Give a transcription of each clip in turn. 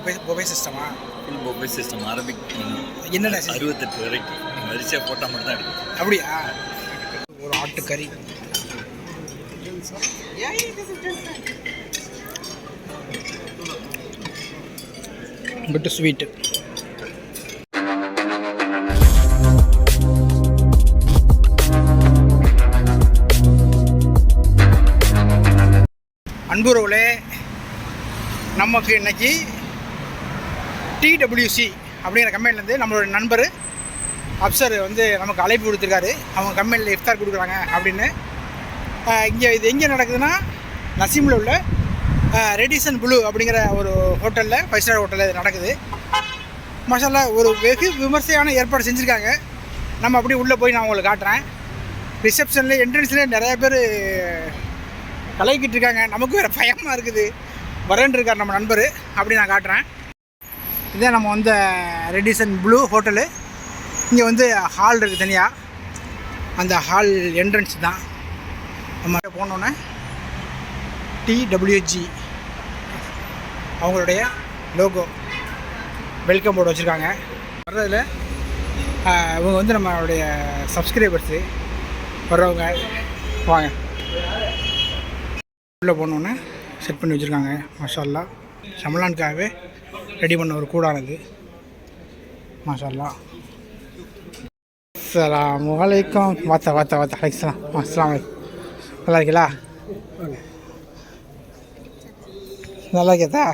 Buffet சிஸ்டமா? Full buffet system. Arabic என்னடா 68 variety வரிசையாக போட்டால் மட்டும் தான் எடுக்கும். அப்படியா? ஒரு ஆட்டுக்கறி, பட்டு ஸ்வீட்டு. அன்புறவுகளே, நமக்கு இன்னைக்கு டிடபிள்யூசி அப்படிங்கிற கம்பெனிலேருந்து நம்மளோட நண்பர் அப்சர் வந்து நமக்கு அழைப்பு கொடுத்துருக்காரு. அவங்க கம்பெனியில் இஃப்தார் கொடுக்குறாங்க அப்படின்னு. இங்கே இது எங்கே நடக்குதுன்னா, நசீமில் உள்ள ரெடிசன் ப்ளூ அப்படிங்கிற ஒரு ஹோட்டலில், 5 ஸ்டார் ஹோட்டலில் இது நடக்குது. மாஷால்லா, ஒரு வெகு விமர்சையான ஏற்பாடு செஞ்சுருக்காங்க. நம்ம அப்படியே உள்ளே போய் நான் உங்களுக்கு காட்டுறேன். ரிசப்ஷனில், என்ட்ரன்ஸில் நிறையா பேர் கலைக்கிட்டு இருக்காங்க. நமக்கு வேறு பயமாக இருக்குது. வரேன் இருக்கார் நம்ம நண்பர். அப்படி நான் காட்டுறேன். இதே நம்ம வந்த ரெடிசன் ப்ளூ ஹோட்டலு. இங்கே வந்து ஹால் இருக்குது தனியாக. அந்த ஹால் என்ட்ரன்ஸ் தான். நம்ம போனோன்னே டிடபிள்யூஜி அவங்களுடைய லோகோ வெல்கம் போர்டு வச்சுருக்காங்க. வர்றதில் இவங்க வந்து நம்மளுடைய சப்ஸ்கிரைபர்ஸு வர்றவங்க. வாங்க உள்ளே போனோன்னே செட் பண்ணி வச்சுருக்காங்க. மாஷா அல்லாஹ், ஷமலானுக்காகவே ரெடி பண்ண ஒரு கூடானது. மாஷா அல்லாஹ். அஸ்ஸலாமு அலைக்கும். வாத்தா அலைக்கலாம். அஸ்ஸலாமு அலைக்கும். நல்லா இருக்கீங்களா? நல்லா இருக்கேதா?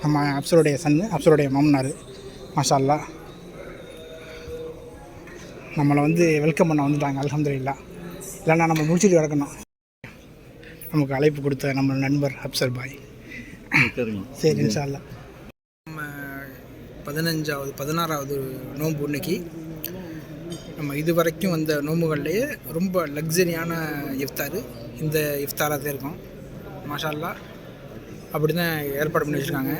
நம்ம அப்சருடைய சன்னு, அப்சருடைய மாமனார். மாஷா அல்லாஹ், நம்மளை வந்து வெல்கம் பண்ண வந்துட்டாங்க. அல்ஹம்துலில்லாஹ். இல்லைன்னா நம்ம முடிச்சுட்டு கிடக்கணும். நமக்கு அழைப்பு கொடுத்த நம்ம நண்பர் அப்சர் பாய். சரி, இன்ஷா அல்லாஹ். நம்ம 16வது நோன்பு இன்னைக்கு. நம்ம இது வரைக்கும் வந்த நோன்புகள்லேயே ரொம்ப லக்ஸரியான இஃப்தார் இந்த இஃப்தாராக தான் இருக்கும். மாஷா அல்லாஹ், அப்படி தான் ஏற்பாடு பண்ணி வச்சுருக்காங்க.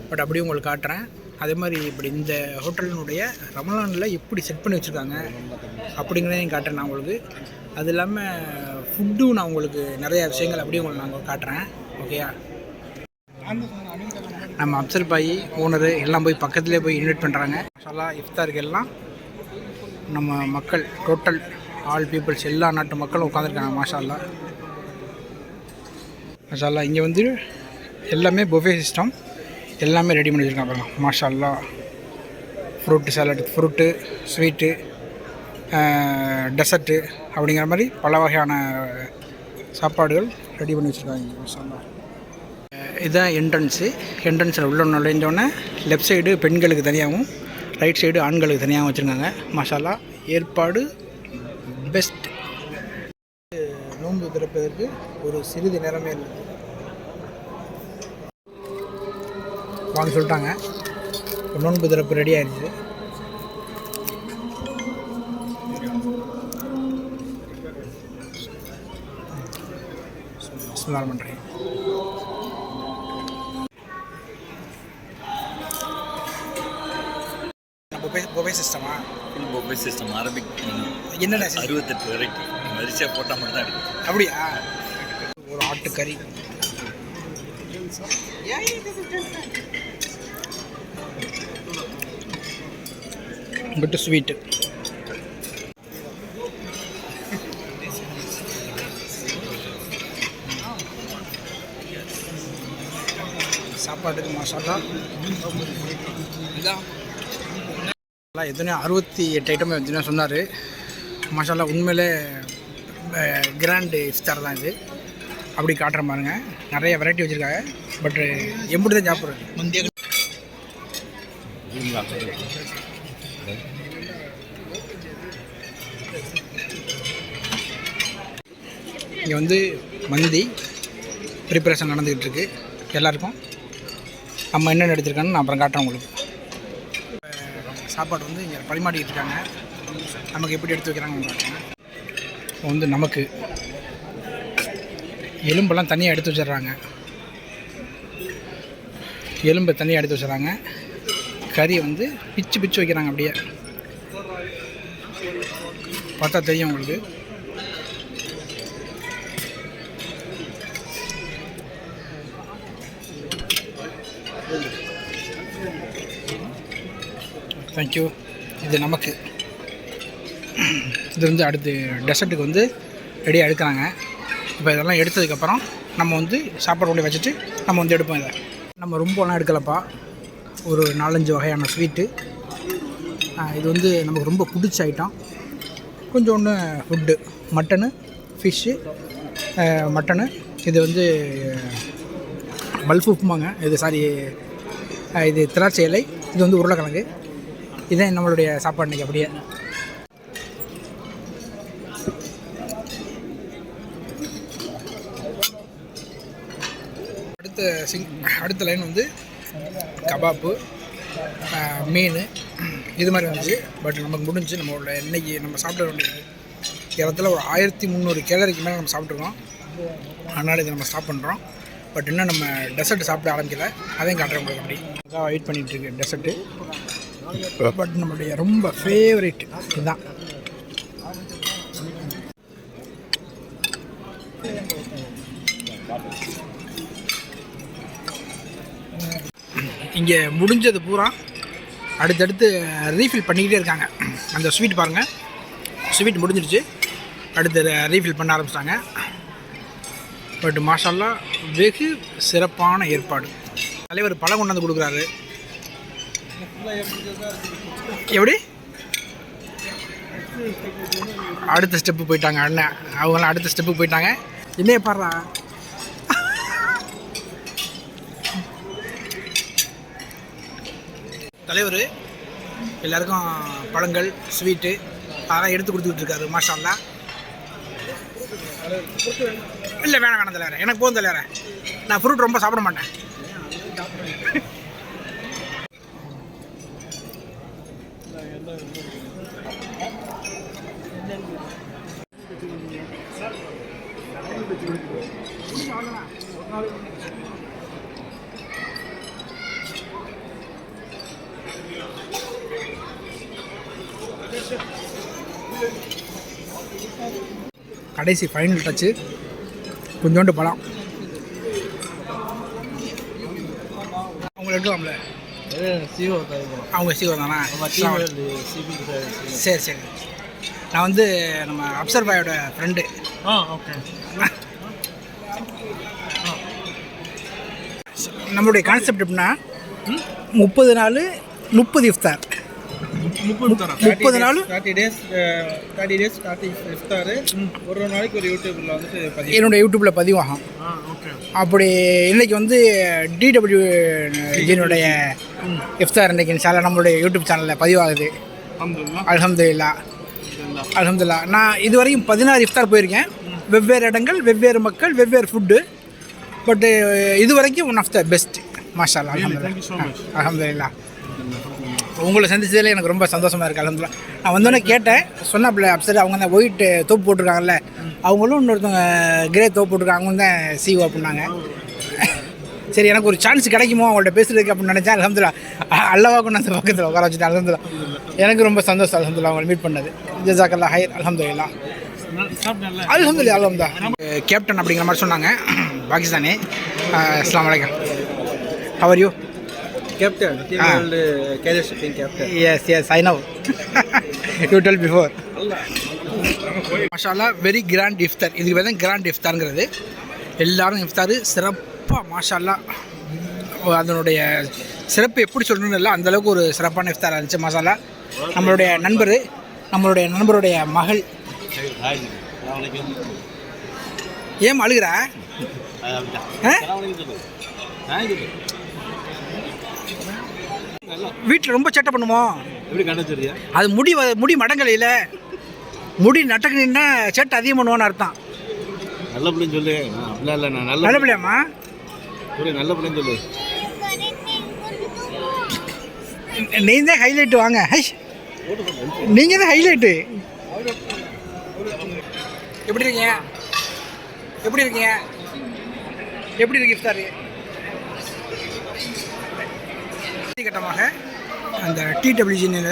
பட் அப்படியே உங்களுக்கு காட்டுறேன். அதே மாதிரி இப்படி இந்த ஹோட்டலினுடைய ரமலானில் எப்படி செட் பண்ணி வச்சுருக்காங்க அப்படிங்கிறதையும் காட்டுறேன் நான் உங்களுக்கு. அது இல்லாமல் ஃபுட்டும் நான் உங்களுக்கு நிறையா விஷயங்கள் அப்படியே உங்களுக்கு நான் காட்டுறேன். ஓகேயா? நம்ம அப்சல் பாய் ஓனரு எல்லாம் போய் பக்கத்துலேயே போய் இன்வைட் பண்ணுறாங்க. மாஷா இஃப்தாருக்கு எல்லாம் நம்ம மக்கள், டோட்டல் ஆல் பீப்புள்ஸ், எல்லா நாட்டு மக்களும் உட்காந்துருக்காங்க. மாஷா அல்லாஹ். மாஷா அல்லாஹ். இங்கே வந்து எல்லாமே பொஃபே சிஸ்டம், எல்லாமே ரெடி பண்ணி வச்சுருக்காங்க பாருங்க. மாஷா அல்லாஹ். Fruit salad, fruit, sweet, dessert அப்படிங்கிற மாதிரி பல வகையான சாப்பாடுகள் ரெடி பண்ணி வச்சுருக்காங்க. மாஷா அல்லாஹ். இதுதான் என்ட்ரன்ஸில் உள்ள நுழைஞ்சோடனே லெஃப்ட் சைடு பெண்களுக்கு தனியாகவும், ரைட் சைடு ஆண்களுக்கு தனியாகவும் வச்சுருக்காங்க. மாஷா அல்லாஹ், ஏற்பாடு பெஸ்ட். நோன்பு திறப்பதற்கு ஒரு சிறிது நேரமே இல்லை. வாங்க சொல்லிட்டாங்க. நோன்பு திறப்பு ரெடி ஆயிடுச்சு. பிஸ்மில்லாஹ் பண்ணுறேன். பொஃபே சிஸ்டமா? Full buffet system. அரபிக் என்னடா 68 வெரைட்டி வரிசையாக போட்டால் மட்டும் தான் எடுக்கும். அப்படியா? ஒரு ஆட்டுக்கறி, பட்டு ஸ்வீட்டு. சாப்பாட்டுக்கு மாஷா அல்லாஹ் இதான் எத்தனையோ 68 ஐட்டமே எத்தனையோ சொன்னார். மாஷா அல்லாஹ், உண்மையிலே கிராண்டு இஃப்தார் தான் இது. அப்படி காட்டுற பாருங்க. நிறைய வெரைட்டி வச்சுருக்காங்க. பட்டு எப்படி தான் சாப்பிட்றது. முந்தைய இங்கே வந்து மந்தி ப்ரிப்பரேஷன் நடந்துக்கிட்டு இருக்குது எல்லாருக்கும். நம்ம என்னென்ன எடுத்துருக்கோன்னு நான் அப்புறம் காட்டுறேன் உங்களுக்கு. சாப்பாடு வந்து இங்கே பரிமாறிக்கிட்டு இருக்காங்க. நமக்கு எப்படி எடுத்து வைக்கிறாங்க காட்டுறேன். இப்போ வந்து நமக்கு எலும்பெல்லாம் தனியாக எடுத்து வச்சிடுறாங்க. எலும்பை தனியாக எடுத்து வச்சிடறாங்க. கறி வந்து பிச்சு வைக்கிறாங்க. அப்படியே பார்த்தா தெரியும் உங்களுக்கு. தேங்க்யூ. இது நமக்கு இது வந்து அடுத்து டெசர்ட்டுக்கு வந்து ரெடியாக எடுக்கிறாங்க. இப்போ இதெல்லாம் எடுத்ததுக்கப்புறம் நம்ம வந்து சாப்பாடு கொண்டு வச்சுட்டு நம்ம வந்து எடுப்போம். இதை நம்ம ரொம்பலாம் எடுக்கலப்பா, ஒரு 4-5 வகையான ஸ்வீட்டு. இது வந்து நமக்கு ரொம்ப பிடிச்ச ஐட்டம். கொஞ்சோண்டு ஃபுட்டு, மட்டனு, ஃபிஷ்ஷு, மட்டனு. இது வந்து பல்ஃபுப்மாங்க. இது சாரி, இது திராட்சை இலை. இது வந்து உருளைக்கிழங்கு. இதுதான் நம்மளுடைய சாப்பாடு இன்றைக்கி. அப்படியே அடுத்த லைன் வந்து கபாப்பு, மீன், இது மாதிரி வந்துச்சு. பட் நமக்கு முடிஞ்சு நம்மளோட இன்றைக்கி நம்ம சாப்பிட வேண்டியது இடத்துல ஒரு 1300 கேலரிக்கு மேலே நம்ம சாப்பிட்ருக்கோம். அதனால் இதை நம்ம ஸ்டாப் பண்ணுறோம். பட் இன்னும் நம்ம டெசர்ட் சாப்பிட ஆரம்பிக்கல, அதையும் காட்டுறேன் உங்களுக்கு. அப்படி அதான் வெயிட் பண்ணிகிட்ருக்கு டெசர்ட்டு. பட் நம்மளுடைய ரொம்ப ஃபேவரேட் இதுதான். இங்கே முடிஞ்சது பூரா அடுத்தடுத்து ரீஃபில் பண்ணிக்கிட்டே இருக்காங்க. அந்த ஸ்வீட் பாருங்கள், ஸ்வீட் முடிஞ்சிருச்சு, அடுத்து ரீஃபில் பண்ண ஆரம்பிச்சிட்டாங்க. பட் மாஷால்லா வெகு சிறப்பான ஏற்பாடு. தலைவர் பழம் கொண்டாந்து கொடுக்குறாரு. எப்படி அடுத்த ஸ்டெப்பு போயிட்டாங்க அண்ணன், அவங்களாம் அடுத்த ஸ்டெப்பு போயிட்டாங்க. என்னைய பாடுறா, தலைவர் எல்லாருக்கும் பழங்கள், ஸ்வீட்டு அதெல்லாம் எடுத்து கொடுத்துக்கிட்டு இருக்காரு. மாஷால்லா. இல்லை வேணாம் தலைவரே, எனக்கு போதும் தலைவரே, நான் ஃப்ரூட் ரொம்ப சாப்பிட மாட்டேன். கடைசி ஃபைனல் டச்சு, கொஞ்சோண்டு பழம். அவங்க எடுக்கலாம்ல, அவங்க சீவோ தானா? சரி சரி. நான் வந்து நம்ம அப்சர் பாயோட ஃப்ரெண்டு. ஓகே. நம்மளுடைய கான்செப்ட் எப்படின்னா 30 நாள் 30 இஃப்தார். 30 நாள் 30 டேஸ் இஃப்தார். ஒரு நாளைக்கு ஒரு யூடியூப்ல வந்து என்னோடய யூடியூப்பில் பதிவாகும். ஓகே. அப்படி இன்றைக்கி வந்து DWG-னுடைய இஃப்தார் இன்றைக்கி இன்ஷால்லா நம்மளுடைய யூடியூப் சேனலில் பதிவாகுது. அல்ஹம்துலில்லாஹ் அல்ஹம்துலில்லாஹ். நான் இதுவரையும் 16 இஃப்தார் போயிருக்கேன். வெவ்வேறு இடங்கள், வெவ்வேறு மக்கள், வெவ்வேறு ஃபுட்டு. பட்டு இது வரைக்கும் ஒன் ஆஃப் த பெஸ்ட். மாஷா அல்லாஹ். அல்ஹம்துலில்லாஹ் அல்ஹம்துலில்லாஹ். உங்களை சந்திச்சதில் எனக்கு ரொம்ப சந்தோஷமாக இருக்குது. அல்ஹம்துலில்லாஹ். நான் வந்தோடனே கேட்டேன், சொன்னாப்பில் அப்சர் அவங்க தான் ஒயிட் தோப்பு போட்டிருக்காங்கல்ல, அவங்களும் இன்னொருத்தவங்க கிரே தோப்பு போட்டிருக்காங்க, அவங்க தான் சிஓ அப்படின்னாங்க. சரி, எனக்கு ஒரு சான்ஸ் கிடைக்குமோ அவங்கள்ட்ட பேசுறதுக்கு அப்படின்னு நினச்சேன். அல்ஹம்துலில்லாஹ் அல்லவா கொண்டு அந்த பக்கத்தில் உட்கார வச்சுட்டேன். அல்ஹம்துலில்லாஹ் எனக்கு ரொம்ப சந்தோஷம். அல்ஹம்துலில்லாஹ் அவங்களை மீட் பண்ணது. ஜஸாக்கல்லாஹ் ஹைர். அல்ஹம்துலில்லாஹ் அல்ஹம்துலில்லாஹ் அல்ஹம்துலில்லாஹ். கேப்டன் அப்படிங்கிற மாதிரி சொன்னாங்க, பாகிஸ்தானி. அஸ்ஸலாமு அலைக்கும். How are you? Captain, team world carrier shipping captain. Yes, I know. You told before. மாஷால்லா, வெரி கிராண்ட் இஃப்தார். இதுக்கு பேர் தான் கிராண்ட் இஃப்தாருங்கிறது. எல்லாரும் இஃப்தார் சிறப்பாக மாஷால்லா. அதனுடைய சிறப்பு எப்படி சொல்லணும்னு இல்லை, அந்தளவுக்கு ஒரு சிறப்பான இஃப்தார் இருந்துச்சு. மாஷால்லா. நம்மளுடைய நண்பருடைய மகள். ஏன் அழுகிற? வீட்டில் ரொம்ப சேட்டை பண்ணுமோ? அது முடி மடங்கலையில் முடி நட்டக்குன்னா சேட்டை அதிகம் பண்ணுவோன்னு அர்த்தம். நல்ல பிள்ளைன்னு சொல்லு. நல்ல பிள்ளையாம்மா? நல்ல பிள்ளைன்னு சொல்லு. நீ தான் ஹைலைட்டு. வாங்க, நீங்கள் தான் ஹைலைட்டு. எப்படி இருக்கீங்க? எப்படி இருக்கு இஃப்தார்? கட்டமாக அந்த TWG-ல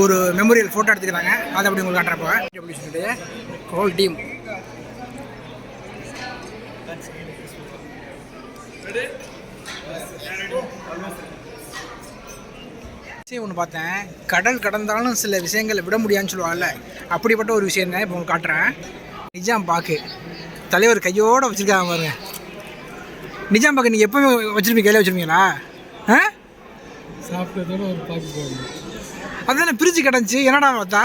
ஒரு மெமோரியல் ஃபோட்டோ எடுத்துக்கிறாங்க. அதை அப்படி உங்களுக்கு காட்டுறப்போ TWG-னுடைய ஹோல் டீம். விஷயம் ஒன்று பார்த்தேன், கடல் கடந்தாலும் சில விஷயங்களை விட முடியாதுன்னு சொல்லுவாங்கல்ல, அப்படிப்பட்ட ஒரு விஷயம் தான் இப்போ உங்களுக்கு காட்டுறேன். நிஜாம் பாக்கு தலைவர் கையோடு வச்சுருக்காங்க பாருங்க. நிஜாம் பாக்கு நீங்கள் எப்போவுமே வச்சுருப்பீங்க, கையில் வச்சுருப்பீங்களா? ஆ, சாப்பிட்டதோட ஒரு பாக்கு போடணும். அதுதானே பிரித்து கிடந்துச்சு. என்னடா பார்த்தா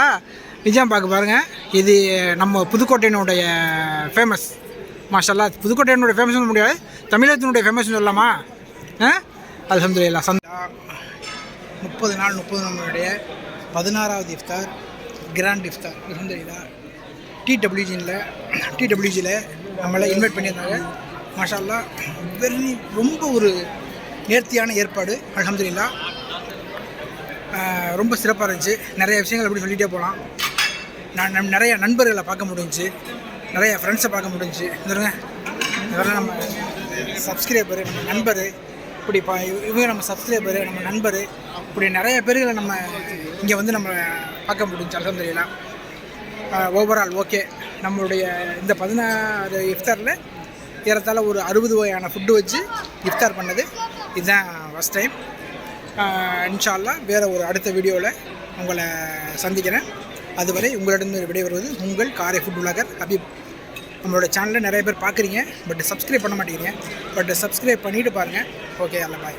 நிஜாம் பாக்கு பாருங்கள். இது நம்ம புதுக்கோட்டையினுடைய ஃபேமஸ். மாஷல்லா, புதுக்கோட்டையினுடைய ஃபேமஸ் சொல்ல முடியாது, தமிழகத்தினுடைய ஃபேமஸ்னு சொல்லலாமா? அல்ஹம்துலில்லாஹ். 30 நாள் 30 நம்மளுடைய 16வது இஃப்தார், கிராண்ட் இஃப்தார். அல்ஹம்துலில்லாஹ். டிடபிள்யூஜியில் நம்மளை இன்வைட் பண்ணியிருந்தாங்க. மாஷா அல்லாஹ், ரொம்ப ஒரு நேர்த்தியான ஏற்பாடு. அல்ஹம்துலில்லாஹ், ரொம்ப சிறப்பாக இருந்துச்சு. நிறைய விஷயங்கள் அப்படி சொல்லிகிட்டே போகலாம். நான் நிறைய நண்பர்களை பார்க்க முடிஞ்சிச்சு, நிறைய ஃப்ரெண்ட்ஸை பார்க்க முடிஞ்சிச்சு. இதெல்லாம் நம்ம சப்ஸ்கிரைபரு, நம்ம நண்பர், இப்படி இவங்க நம்ம சப்ஸ்கிரைபரு, நம்ம நண்பர், இப்படி நிறைய பேர்களை நம்ம இங்கே வந்து நம்ம பார்க்க முடிஞ்சிச்சு. அல்ஹம்துலில்லாஹ். Overall okay. நம்மளுடைய இந்த 16 இஃப்தாரில் ஏறத்தாழ ஒரு 60 வகையான ஃபுட்டு வச்சு இஃப்தார் பண்ணது இதுதான் ஃபஸ்ட் டைம். இன்ஷா அல்லாஹ் வேறு ஒரு அடுத்த வீடியோவில் உங்களை சந்திக்கிறேன். அதுவரை உங்களிடம் விடைபெறுவது உங்கள் காரை ஃபுட் விளாகர் ஹபீப். நம்மளோட சேனலில் நிறைய பேர் பார்க்குறீங்க, பட் சப்ஸ்கிரைப் பண்ண மாட்டேங்கிறீங்க. பட் சப்ஸ்கிரைப் பண்ணிவிட்டு பாருங்கள். ஓகே, அல்ல பாய்.